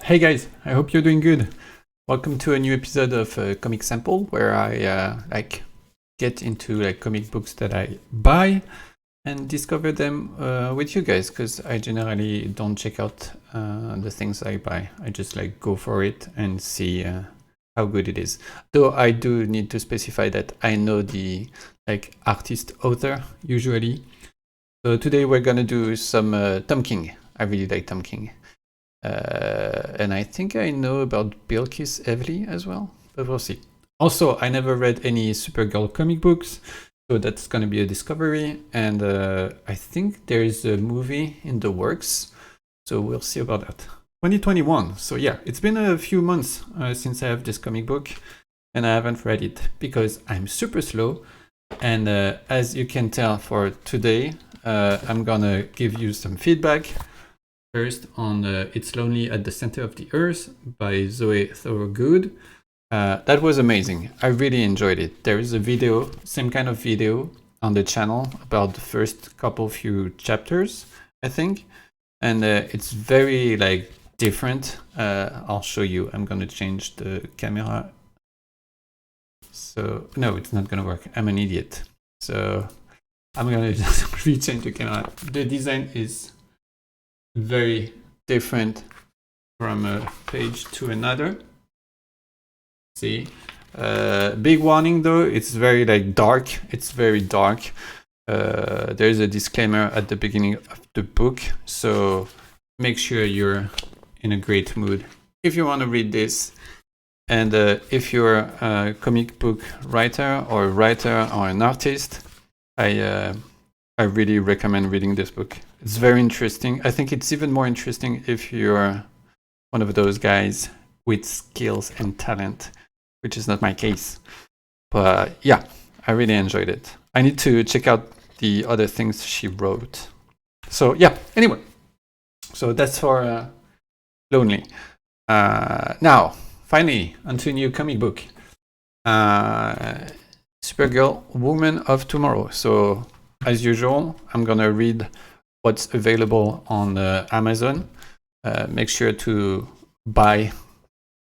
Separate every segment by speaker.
Speaker 1: Hey guys, I hope you're doing good. Welcome to a new episode of Comic Sample, where I get into comic books that I buy and discover them with you guys, because I generally don't check out the things I buy. I just go for it and see how good it is. Though I do need to specify that I know the artist author usually. So today we're gonna do some Tom King. I really like Tom King. And I think I know about Bilquis Evely as well, but we'll see. Also, I never read any Supergirl comic books, so that's going to be a discovery. And I think there is a movie in the works, so we'll see about that. 2021, so yeah, it's been a few months since I have this comic book, and I haven't read it because I'm super slow. And as you can tell for today, I'm gonna give you some feedback. First on It's Lonely at the Center of the Earth by Zoe Thorogood. That was amazing. I really enjoyed it. There is a video, same kind of video on the channel about the first few chapters, I think. And it's very different. I'll show you. I'm going to change the camera. So, no, it's not going to work. I'm an idiot. So I'm going to just rechange the camera. The design is very different from a page to another. See, big warning though, it's very dark. It's very dark. There's a disclaimer at the beginning of the book, so make sure you're in a great mood if you want to read this. And if you're a comic book writer or an artist, I really recommend reading this book. It's very interesting. I think it's even more interesting if you're one of those guys with skills and talent, which is not my case. But yeah, I really enjoyed it. I need to check out the other things she wrote. So yeah, anyway. So that's for Lonely. Now, finally, onto a new comic book. Supergirl, Woman of Tomorrow. So as usual, I'm gonna read what's available on Amazon. Make sure to buy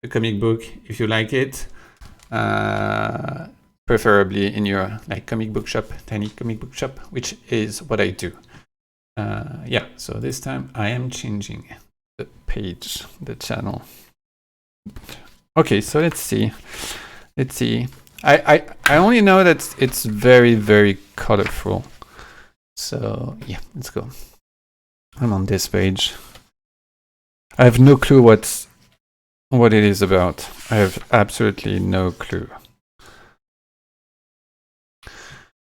Speaker 1: the comic book if you like it, preferably in your comic book shop, tiny comic book shop, which is what I do. Yeah, so this time I am changing the page, the channel. Okay, so let's see. I only know that it's very, very colorful. So yeah, let's go. I'm on this page. I have no clue what it is about. I have absolutely no clue.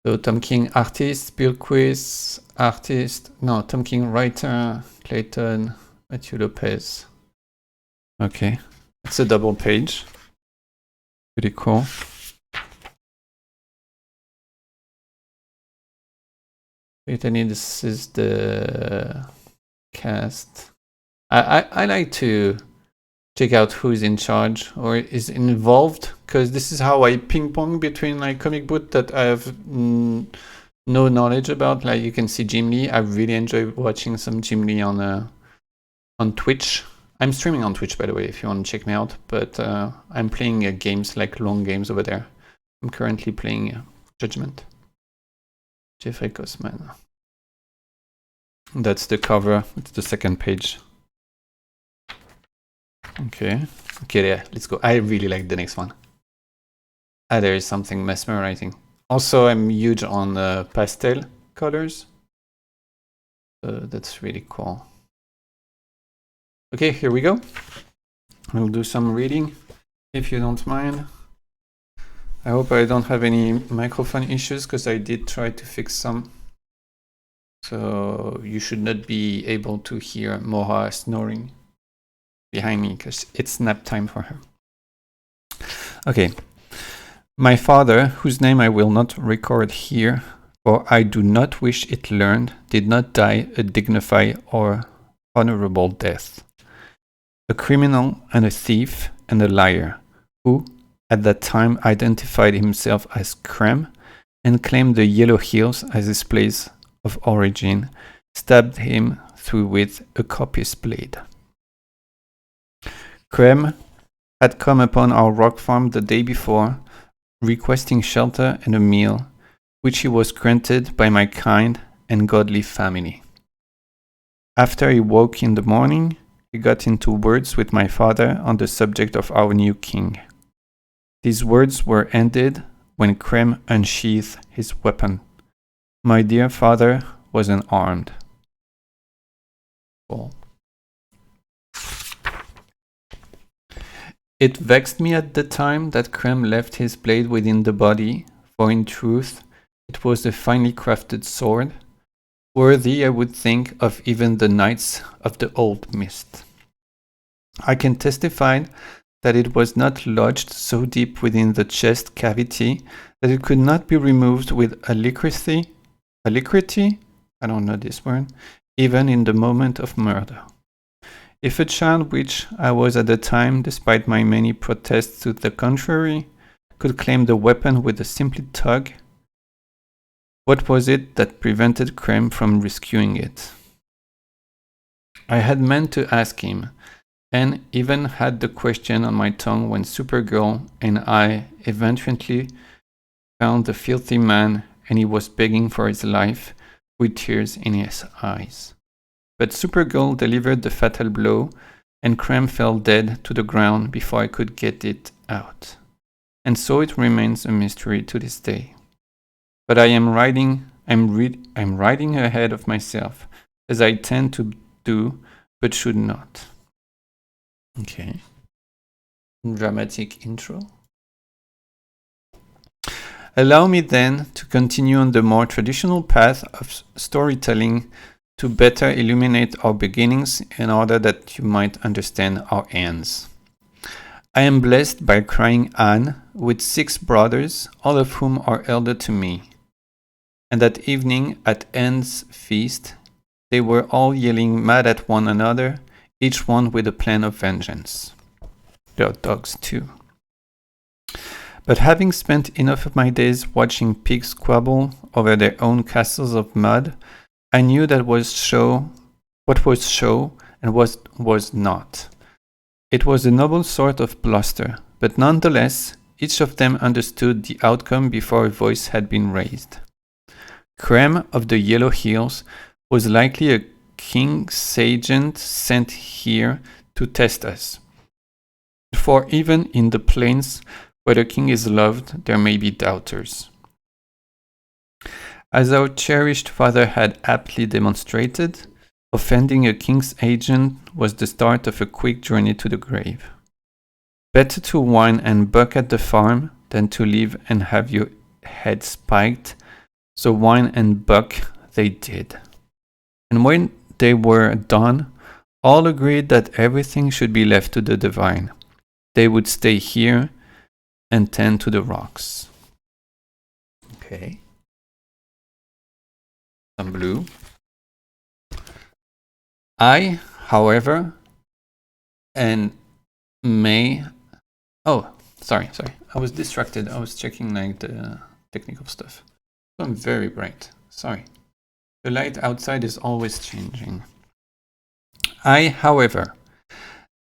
Speaker 1: So Tom King artist, Bilquis artist, no, Tom King writer, Clayton, Matthew Lopez. Okay, it's a double page. Pretty cool. Wait, this is the cast. I like to check out who's in charge or is involved, because this is how I ping pong between comic book that I have no knowledge about. You can see Jim Lee. I really enjoy watching some Jim Lee on Twitch. I'm streaming on Twitch, by the way, if you want to check me out. But I'm playing games, long games over there. I'm currently playing Judgment. Jeffrey Kosman. That's the cover. It's the second page. Okay, yeah, let's go. I really like the next one. There is something mesmerizing. Also, I'm huge on pastel colors. That's really cool. Okay, here we go. We'll do some reading, if you don't mind. I hope I don't have any microphone issues, because I did try to fix some. So you should not be able to hear Moha snoring behind me, because it's nap time for her. Okay. My father, whose name I will not record here, for I do not wish it learned, did not die a dignified or honorable death. A criminal and a thief and a liar, who at that time identified himself as Krem and claimed the Yellow Hills as his place of origin, stabbed him through with a coppice blade. Krem had come upon our rock farm the day before, requesting shelter and a meal, which he was granted by my kind and godly family. After he woke in the morning, he got into words with my father on the subject of our new king. These words were ended when Krem unsheathed his weapon. My dear father was unarmed. Well, it vexed me at the time that Krem left his blade within the body, for in truth it was a finely crafted sword, worthy, I would think, of even the knights of the old mist. I can testify that it was not lodged so deep within the chest cavity that it could not be removed with alacrity, I don't know this word, even in the moment of murder. If a child, which I was at the time, despite my many protests to the contrary, could claim the weapon with a simple tug, what was it that prevented Krem from rescuing it? I had meant to ask him, and even had the question on my tongue when Supergirl and I eventually found the filthy man and he was begging for his life with tears in his eyes. But Supergirl delivered the fatal blow and Krem fell dead to the ground before I could get it out. And so it remains a mystery to this day. But I'm riding ahead of myself, as I tend to do, but should not. Okay. Dramatic intro. Allow me then to continue on the more traditional path of storytelling to better illuminate our beginnings in order that you might understand our ends. I am blessed by crying Anne with 6 brothers, all of whom are elder to me. And that evening at Anne's feast, they were all yelling mad at one another, each one with a plan of vengeance. There are dogs too. But having spent enough of my days watching pigs squabble over their own castles of mud, I knew that what was show and what was not. It was a noble sort of bluster, but nonetheless, each of them understood the outcome before a voice had been raised. Krem of the Yellow Hills was likely a king's agent sent here to test us. For even in the plains where the king is loved, there may be doubters. As our cherished father had aptly demonstrated, offending a king's agent was the start of a quick journey to the grave. Better to whine and buck at the farm than to live and have your head spiked, so whine and buck they did. And when they were done, all agreed that everything should be left to the divine. They would stay here and tend to the rocks. Okay. Some blue. I, however, and may... Oh, sorry. I was distracted. I was checking like the technical stuff. So I'm very bright. Sorry. The light outside is always changing. I, however,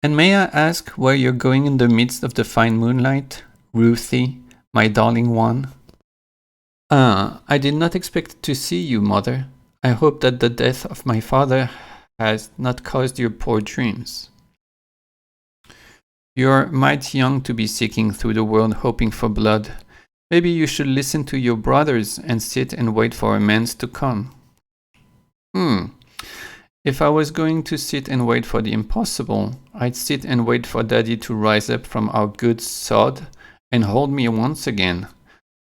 Speaker 1: and may I ask where you're going in the midst of the fine moonlight, Ruthie, my darling one? I did not expect to see you, mother. I hope that the death of my father has not caused your poor dreams. You're mighty young to be seeking through the world hoping for blood. Maybe you should listen to your brothers and sit and wait for amends to come. If I was going to sit and wait for the impossible, I'd sit and wait for Daddy to rise up from our good sod and hold me once again,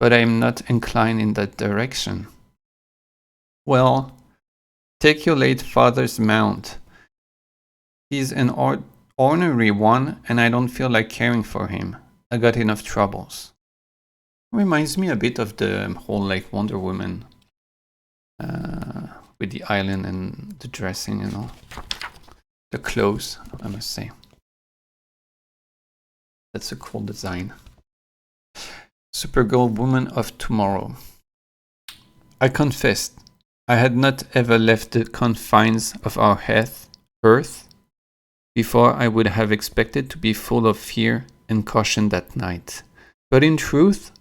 Speaker 1: but I am not inclined in that direction. Well, take your late father's mount. He's an ornery one, and I don't feel like caring for him. I got enough troubles. Reminds me a bit of the whole like Wonder Woman with the island and the dressing and all. The clothes, I must say. That's a cool design. Supergirl, woman of tomorrow. I confessed I had not ever left the confines of our earth, before I would have expected to be full of fear and caution that night. But in truth,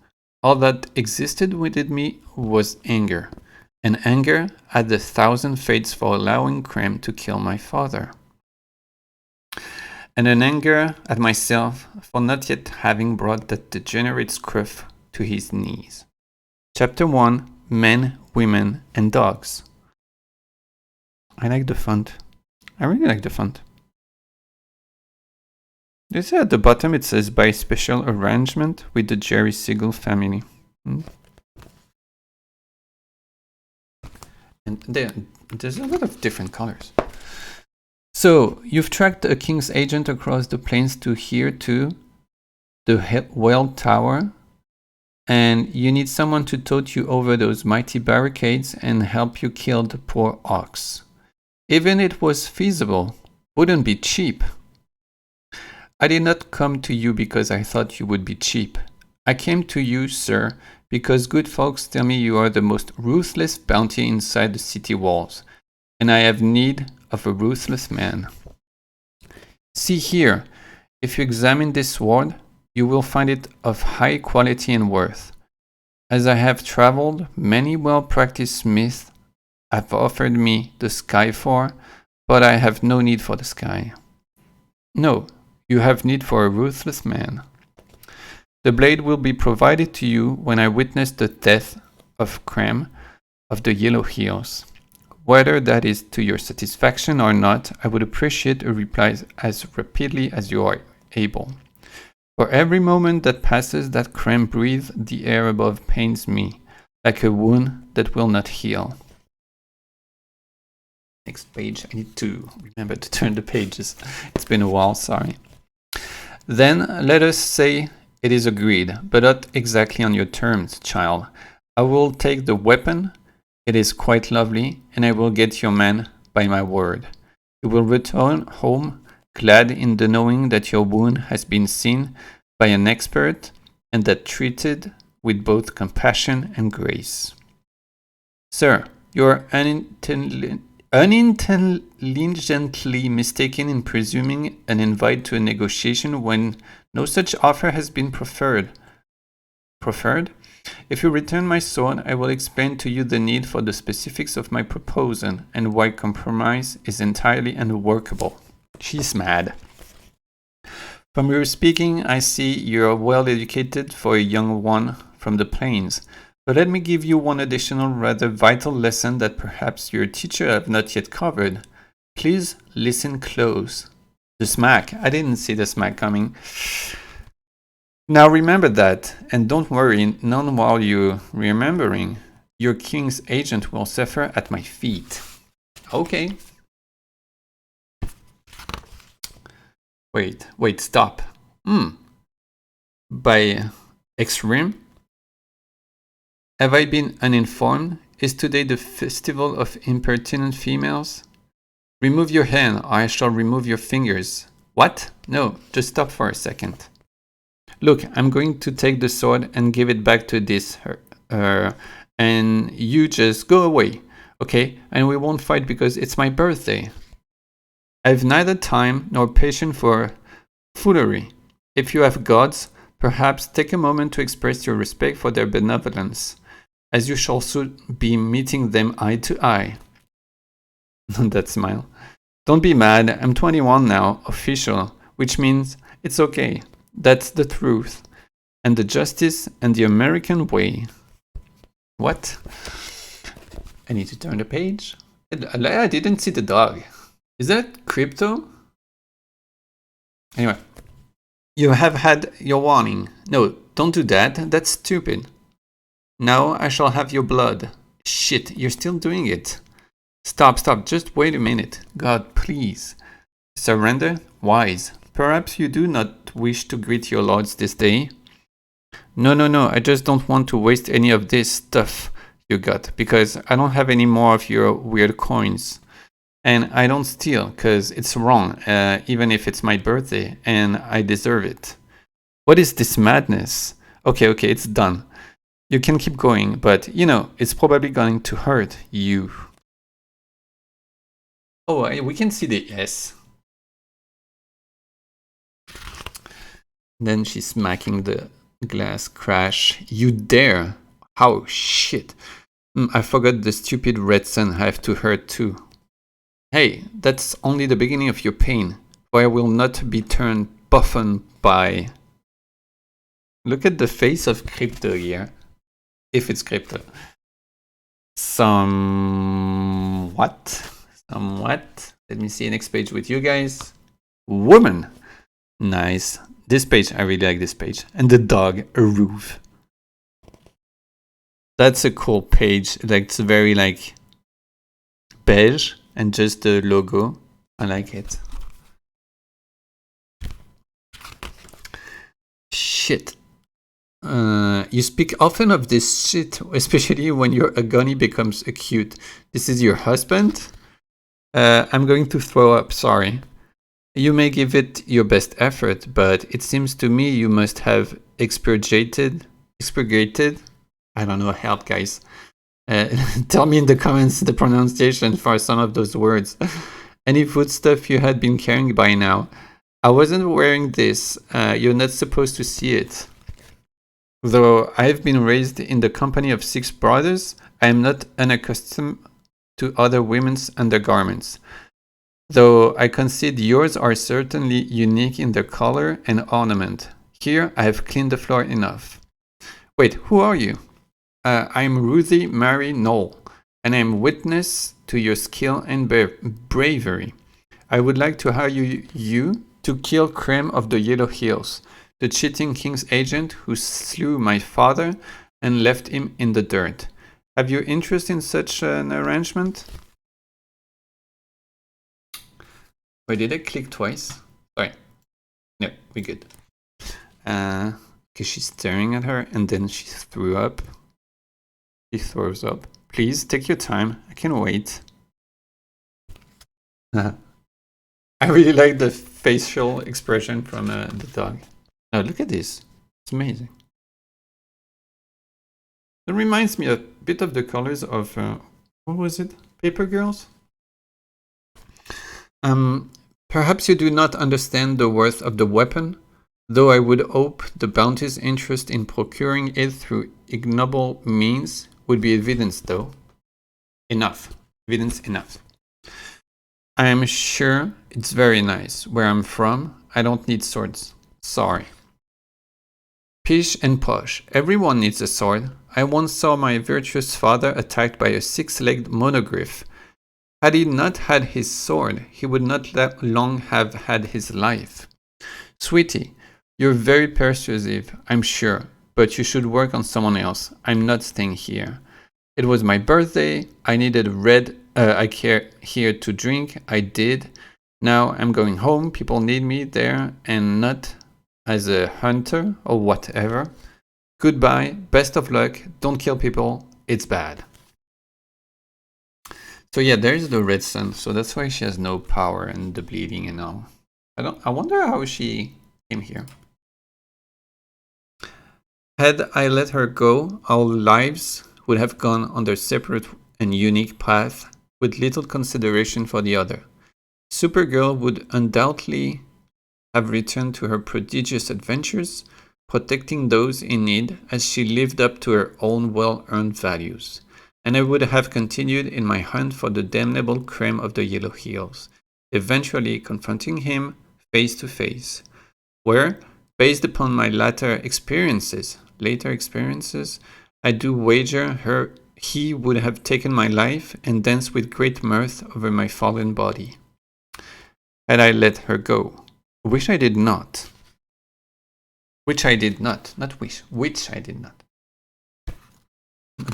Speaker 1: all that existed within me was anger, and anger had 1,000 fates for allowing Krem to kill my father. And an anger at myself for not yet having brought that degenerate scruff to his knees. Chapter 1, Men, Women, and Dogs. I like the font. I really like the font. You see at the bottom it says by special arrangement with the Jerry Siegel family. And there's a lot of different colors. So, you've tracked a king's agent across the plains to here to the well tower, and you need someone to tote you over those mighty barricades and help you kill the poor ox. Even if it was feasible, wouldn't be cheap. I did not come to you because I thought you would be cheap. I came to you, sir, because good folks tell me you are the most ruthless bounty inside the city walls, and I have need of a ruthless man. See here, if you examine this sword, you will find it of high quality and worth. As I have traveled, many well-practiced smiths have offered me the sky for, but I have no need for the sky. No, you have need for a ruthless man. The blade will be provided to you when I witness the death of Krem of the Yellow Hills. Whether that is to your satisfaction or not, I would appreciate a reply as rapidly as you are able. For every moment that passes that Krem breathes, the air above pains me, like a wound that will not heal. Next page, I need to remember to turn the pages. It's been a while, sorry. Then let us say it is agreed, but not exactly on your terms, child. I will take the weapon. It is quite lovely, and I will get your man by my word. You will return home glad in the knowing that your wound has been seen by an expert and that treated with both compassion and grace. Sir, you are unintelligently mistaken in presuming an invite to a negotiation when no such offer has been proffered. If you return my sword, I will explain to you the need for the specifics of my proposal and why compromise is entirely unworkable. She's mad. From your speaking, I see you're well educated for a young one from the plains. But let me give you one additional rather vital lesson that perhaps your teacher have not yet covered. Please listen close. The smack. I didn't see the smack coming. Now remember that, and don't worry, none while you're remembering. Your king's agent will suffer at my feet. Okay. Wait, stop. By extreme? Have I been uninformed? Is today the festival of impertinent females? Remove your hand, or I shall remove your fingers. What? No, just stop for a second. Look, I'm going to take the sword and give it back to this her, and you just go away, okay? And we won't fight because it's my birthday. I've neither time nor patience for foolery. If you have gods, perhaps take a moment to express your respect for their benevolence, as you shall soon be meeting them eye to eye. That smile. Don't be mad, I'm 21 now, official, which means it's okay. That's the truth, and the justice and the American way. What? I need to turn the page. I didn't see the dog. Is that crypto? Anyway, you have had your warning. No, don't do that. That's stupid. Now I shall have your blood. Shit, you're still doing it. Stop. Just wait a minute. God, please. Surrender? Wise. Perhaps you do not wish to greet your lords this day. No. I just don't want to waste any of this stuff you got, because I don't have any more of your weird coins. And I don't steal, because it's wrong, even if it's my birthday, and I deserve it. What is this madness? Okay, it's done. You can keep going, but, it's probably going to hurt you. Oh, we can see the S. Then she's smacking the glass. Crash. You dare? How shit. I forgot the stupid red sun. I have to hurt too. Hey, that's only the beginning of your pain, for I will not be turned puffin by... Look at the face of Crypto here. If it's Crypto. Somewhat. Let me see next page with you guys. Woman. Nice. This page, I really like this page. And the dog, a roof. That's a cool page. Like, it's very like beige and just the logo. I like it. Shit. You speak often of this shit, especially when your agony becomes acute. This is your husband? I'm going to throw up, sorry. You may give it your best effort, but it seems to me you must have expurgated. I don't know, help guys. Tell me in the comments the pronunciation for some of those words. Any foodstuff you had been carrying by now. I wasn't wearing this. You're not supposed to see it. Though I've been raised in the company of 6 brothers, I am not unaccustomed to other women's undergarments. Though I concede yours are certainly unique in their color and ornament. Here I have cleaned the floor enough. Wait, who are you? I'm Ruthie Mary Knoll, and I am witness to your skill and bravery. I would like to hire you to kill Creme of the Yellow Hills, the cheating king's agent who slew my father and left him in the dirt. Have you interest in such an arrangement? Wait, did I click twice? Sorry. No, we're good. Because she's staring at her and then she threw up. She throws up. Please take your time. I can wait. I really like the facial expression from the dog. Oh, look at this. It's amazing. It reminds me a bit of the colors of, what was it? Paper Girls? Perhaps you do not understand the worth of the weapon, though I would hope the bounty's interest in procuring it through ignoble means would be evidence, though. Evidence enough. I am sure it's very nice. Where I'm from, I don't need swords. Sorry. Pish and posh. Everyone needs a sword. I once saw my virtuous father attacked by a 6-legged monogriff. Had he not had his sword, he would not long have had his life. Sweetie, you're very persuasive, I'm sure, but you should work on someone else. I'm not staying here. It was my birthday. I needed here to drink. I did. Now I'm going home. People need me there and not as a hunter or whatever. Goodbye. Best of luck. Don't kill people. It's bad. So yeah, there's the red sun. So that's why she has no power and the bleeding and all. I wonder how she came here. Had I let her go, our lives would have gone on their separate and unique path with little consideration for the other. Supergirl would undoubtedly have returned to her prodigious adventures, protecting those in need as she lived up to her own well-earned values. And I would have continued in my hunt for the damnable Creme of the Yellow Hills, eventually confronting him face to face, where, based upon my later experiences, I do wager he would have taken my life and danced with great mirth over my fallen body. Had I let her go. Which I did not. Which I did not. Not wish. Which I did not.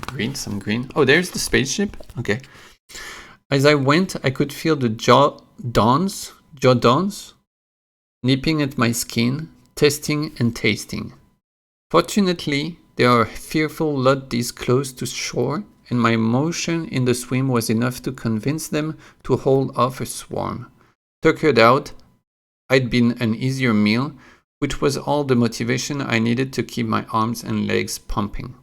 Speaker 1: Green, some green. Oh, there's the spaceship. Okay. As I went, I could feel the jaw dawns, nipping at my skin, testing and tasting. Fortunately, there are fearful loddies close to shore, and my motion in the swim was enough to convince them to hold off a swarm. Tuckered out, I'd been an easier meal, which was all the motivation I needed to keep my arms and legs pumping.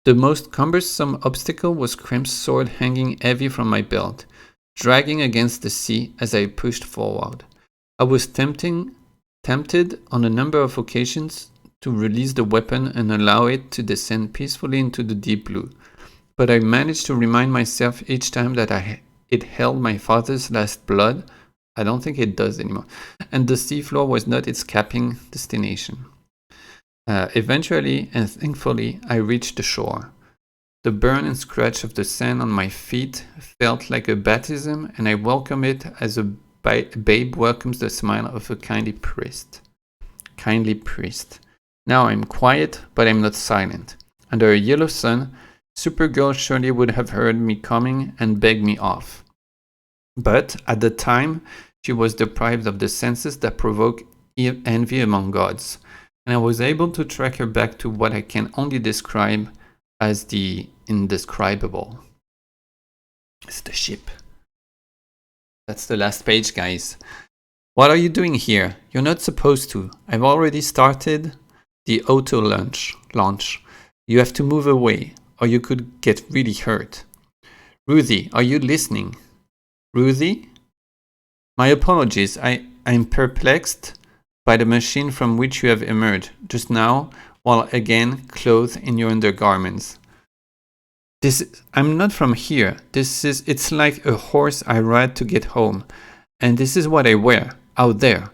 Speaker 1: The most cumbersome obstacle was Creme's sword hanging heavy from my belt, dragging against the sea as I pushed forward. I was tempted tempted on a number of occasions to release the weapon and allow it to descend peacefully into the deep blue. But I managed to remind myself each time that it held my father's last blood. I don't think it does anymore. And the seafloor was not its capping destination. Eventually, and thankfully, I reached the shore. The burn and scratch of the sand on my feet felt like a baptism, and I welcomed it as a babe welcomes the smile of a kindly priest. Kindly priest. Now I'm quiet, but I'm not silent. Under a yellow sun, Supergirl surely would have heard me coming and begged me off. But at the time, she was deprived of the senses that provoke envy among gods, and I was able to track her back to what I can only describe as the indescribable. It's the ship. That's the last page, guys. What are you doing here? You're not supposed to. I've already started the auto launch. You have to move away, or you could get really hurt. Ruthie, are you listening? Ruthie? My apologies. I'm perplexed by the machine from which you have emerged just now, while again clothed in your undergarments. I'm not from here. It's like a horse I ride to get home. And this is what I wear, out there.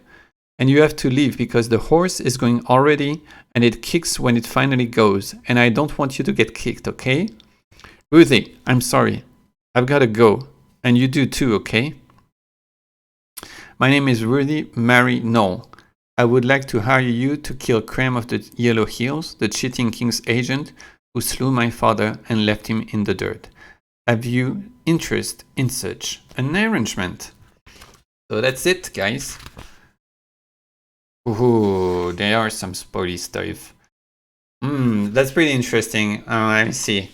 Speaker 1: And you have to leave because the horse is going already and it kicks when it finally goes. And I don't want you to get kicked, okay? Ruthie, I'm sorry. I've got to go. And you do too, okay? My name is Rudy Mary Knoll. I would like to hire you to kill Creme of the Yellow Hills, the cheating king's agent who slew my father and left him in the dirt. Have you interest in such an arrangement? So that's it, guys. Ooh, there are some spoily stuff. That's pretty interesting. Let me see.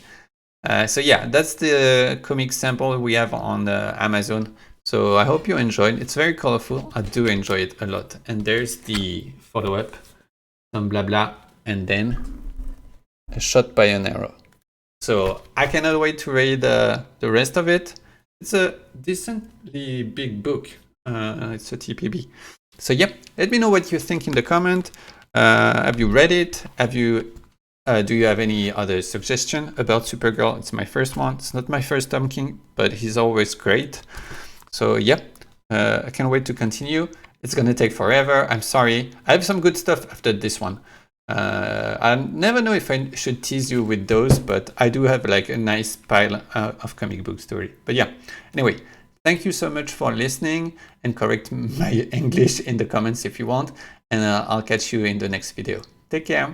Speaker 1: So yeah, that's the comic sample we have on Amazon. So I hope you enjoyed. It's very colorful. I do enjoy it a lot. And there's the follow-up, some blah blah, and then a shot by an arrow. So I cannot wait to read the rest of it. It's a decently big book. It's a TPB. So yeah, let me know what you think in the comment. Have you read it? Do you have any other suggestion about Supergirl? It's my first one. It's not my first Tom King, but he's always great. So yeah, I can't wait to continue. It's gonna take forever. I'm sorry. I have some good stuff after this one. I never know if I should tease you with those, but I do have like a nice pile of comic book story. But yeah, anyway, thank you so much for listening, and correct my English in the comments if you want. And I'll catch you in the next video. Take care.